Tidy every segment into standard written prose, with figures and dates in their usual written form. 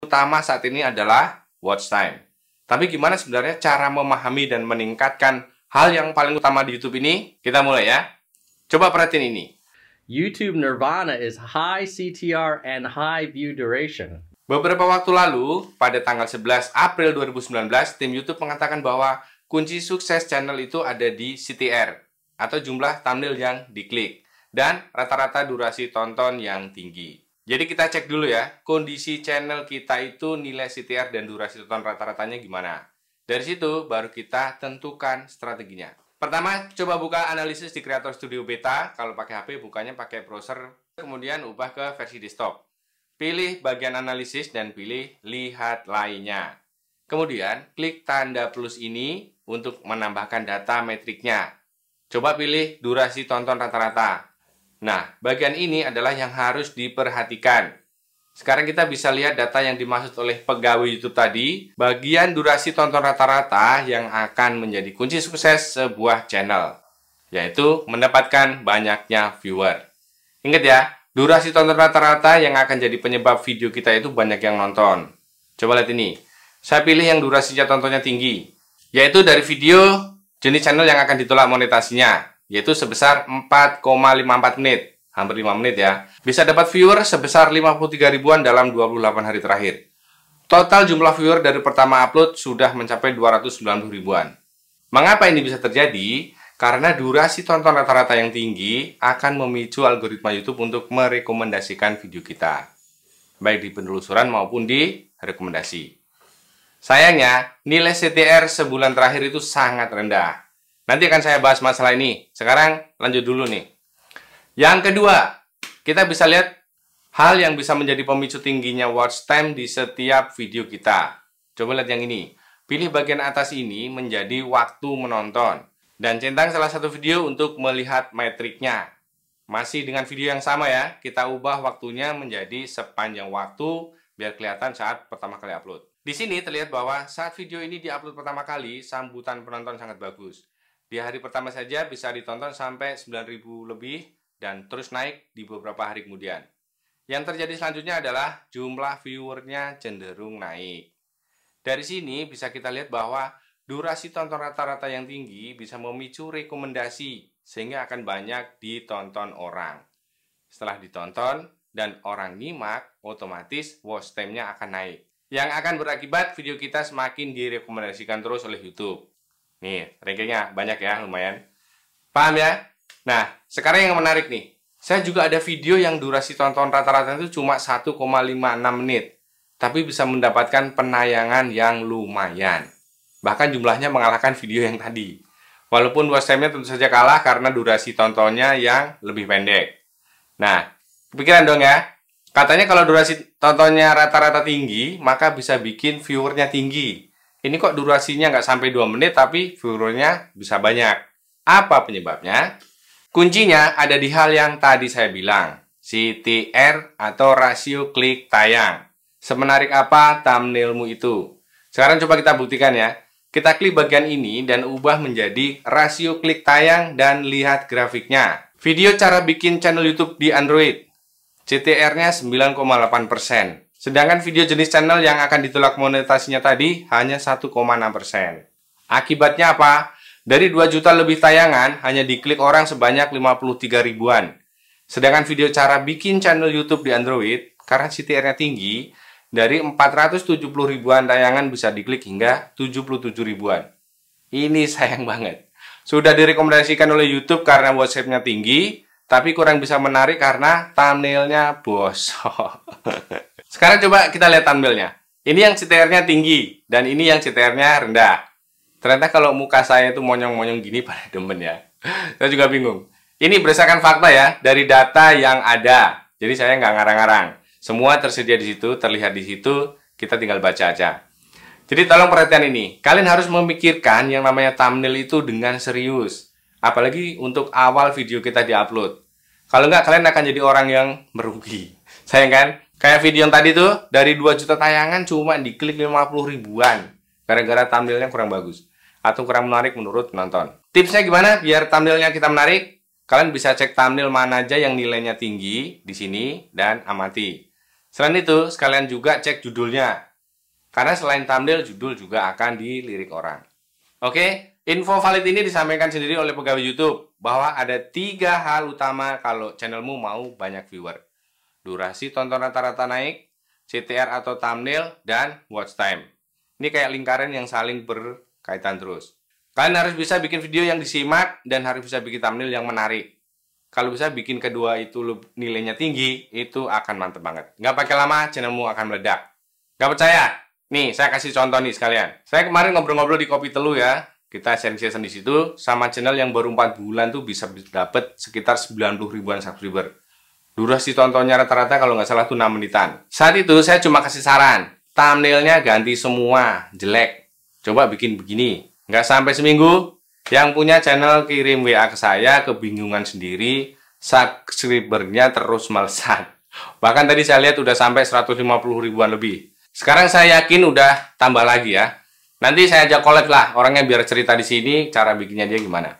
Utama saat ini adalah watch time. Tapi gimana sebenarnya cara memahami dan meningkatkan hal yang paling utama di YouTube ini? Kita mulai ya. Coba perhatiin ini. YouTube Nirvana is high CTR and high view duration. Beberapa waktu lalu, pada tanggal 11 April 2019, tim YouTube mengatakan bahwa kunci sukses channel itu ada di CTR, atau jumlah thumbnail yang diklik, dan rata-rata durasi tonton yang tinggi. Jadi kita cek dulu ya, kondisi channel kita itu nilai CTR dan durasi tonton rata-ratanya gimana. Dari situ baru kita tentukan strateginya. Pertama, coba buka analisis di Creator Studio Beta. Kalau pakai HP, bukanya pakai browser, kemudian ubah ke versi desktop. Pilih bagian analisis dan pilih lihat lainnya. Kemudian, klik tanda plus ini untuk menambahkan data metriknya. Coba pilih durasi tonton rata-rata. Nah, bagian ini adalah yang harus diperhatikan. Sekarang kita bisa lihat data yang dimaksud oleh pegawai YouTube tadi, bagian durasi tonton rata-rata yang akan menjadi kunci sukses sebuah channel, yaitu mendapatkan banyaknya viewer. Ingat ya, durasi tonton rata-rata yang akan jadi penyebab video kita itu banyak yang nonton. Coba lihat ini. Saya pilih yang durasinya tontonnya tinggi, yaitu dari video jenis channel yang akan ditolak monetasinya, yaitu sebesar 4,54 menit, hampir 5 menit ya. Bisa dapat viewer sebesar 53 ribuan dalam 28 hari terakhir. Total jumlah viewer dari pertama upload sudah mencapai 290 ribuan. Mengapa ini bisa terjadi? Karena durasi tonton rata-rata yang tinggi akan memicu algoritma YouTube untuk merekomendasikan video kita, baik di penelusuran maupun di rekomendasi. Sayangnya, nilai CTR sebulan terakhir itu sangat rendah. Nanti akan saya bahas masalah ini. Sekarang lanjut dulu nih. Yang kedua, kita bisa lihat hal yang bisa menjadi pemicu tingginya watch time di setiap video kita. Coba lihat yang ini. Pilih bagian atas ini menjadi waktu menonton. Dan centang salah satu video untuk melihat metriknya. Masih dengan video yang sama ya, kita ubah waktunya menjadi sepanjang waktu biar kelihatan saat pertama kali upload. Di sini terlihat bahwa saat video ini diupload pertama kali, sambutan penonton sangat bagus. Di hari pertama saja bisa ditonton sampai 9.000 lebih dan terus naik di beberapa hari kemudian. Yang terjadi selanjutnya adalah jumlah viewernya cenderung naik. Dari sini bisa kita lihat bahwa durasi tonton rata-rata yang tinggi bisa memicu rekomendasi sehingga akan banyak ditonton orang. Setelah ditonton dan orang nyimak, otomatis watch time-nya akan naik. Yang akan berakibat video kita semakin direkomendasikan terus oleh YouTube. Nih, rankingnya banyak ya, lumayan. Paham ya? Nah, sekarang yang menarik nih. Saya juga ada video yang durasi tonton rata-rata itu cuma 1,56 menit. Tapi bisa mendapatkan penayangan yang lumayan. Bahkan jumlahnya mengalahkan video yang tadi. Walaupun watch time-nya tentu saja kalah karena durasi tontonnya yang lebih pendek. Nah, kepikiran dong ya? Katanya kalau durasi tontonnya rata-rata tinggi, maka bisa bikin viewernya tinggi. Ini kok durasinya nggak sampai 2 menit, tapi viewernya bisa banyak. Apa penyebabnya? Kuncinya ada di hal yang tadi saya bilang, CTR atau rasio klik tayang. Semenarik apa thumbnailmu itu? Sekarang coba kita buktikan ya. Kita klik bagian ini dan ubah menjadi rasio klik tayang dan lihat grafiknya. Video cara bikin channel YouTube di Android. CTR-nya 9,8%. Sedangkan video jenis channel yang akan ditolak monetasinya tadi hanya 1,6%. Akibatnya apa? Dari 2 juta lebih tayangan hanya diklik orang sebanyak 53 ribuan. Sedangkan video cara bikin channel YouTube di Android, karena CTR-nya tinggi, dari 470 ribuan tayangan bisa diklik hingga 77 ribuan. Ini sayang banget. Sudah direkomendasikan oleh YouTube karena watch time-nya tinggi, tapi kurang bisa menarik karena thumbnailnya bosok. Sekarang coba kita lihat thumbnailnya. Ini yang CTR-nya tinggi, dan ini yang CTR-nya rendah. Ternyata kalau muka saya itu monyong-monyong gini pada demen ya. Saya juga bingung. Ini berdasarkan fakta ya, dari data yang ada. Jadi saya nggak ngarang-ngarang. Semua tersedia di situ, terlihat di situ, kita tinggal baca aja. Jadi tolong perhatian ini. Kalian harus memikirkan yang namanya thumbnail itu dengan serius. Apalagi untuk awal video kita diupload. Kalau nggak, kalian akan jadi orang yang merugi. Sayang kan? Kayak video yang tadi tuh, dari 2 juta tayangan cuma diklik 50 ribuan. Gara-gara thumbnailnya kurang bagus. Atau kurang menarik menurut penonton. Tipsnya gimana biar thumbnailnya kita menarik? Kalian bisa cek thumbnail mana aja yang nilainya tinggi di sini dan amati. Selain itu, sekalian juga cek judulnya. Karena selain thumbnail, judul juga akan dilirik orang. Oke, info valid ini disampaikan sendiri oleh pegawai YouTube bahwa ada 3 hal utama kalau channelmu mau banyak viewer. Durasi tonton rata-rata naik, CTR atau thumbnail, dan watch time. Ini kayak lingkaran yang saling berkaitan terus. Kalian harus bisa bikin video yang disimak dan harus bisa bikin thumbnail yang menarik. Kalau bisa bikin kedua itu nilainya tinggi, itu akan mantep banget. Nggak pakai lama, channelmu akan meledak. Nggak percaya? Nih, saya kasih contoh nih sekalian. Saya kemarin ngobrol-ngobrol di Kopi Telu ya. Kita sharing session di situ sama channel yang baru 4 bulan tuh bisa dapat sekitar 90 ribuan subscriber. Durasi tontonnya rata-rata kalau nggak salah tuh 6 menitan. Saat itu saya cuma kasih saran, thumbnailnya ganti semua, jelek. Coba bikin begini. Nggak sampai seminggu, yang punya channel kirim WA ke saya, kebingungan sendiri, subscribernya terus melesat. Bahkan tadi saya lihat udah sampai 150 ribuan lebih. Sekarang saya yakin udah tambah lagi ya. Nanti saya ajak collab lah, orangnya biar cerita di sini, cara bikinnya dia gimana.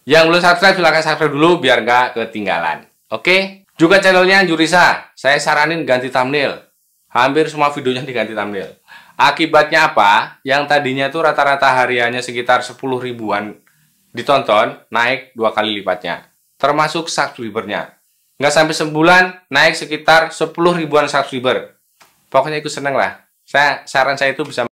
Yang belum subscribe, silahkan subscribe dulu biar nggak ketinggalan. Oke? Juga channelnya Jurisa, saya saranin ganti thumbnail. Hampir semua videonya diganti thumbnail. Akibatnya apa? Yang tadinya tuh rata-rata hariannya sekitar 10 ribuan ditonton, naik 2 kali lipatnya. Termasuk subscribernya. Nggak sampai sebulan, naik sekitar 10 ribuan subscriber. Pokoknya ikut seneng lah. Saran saya itu bisa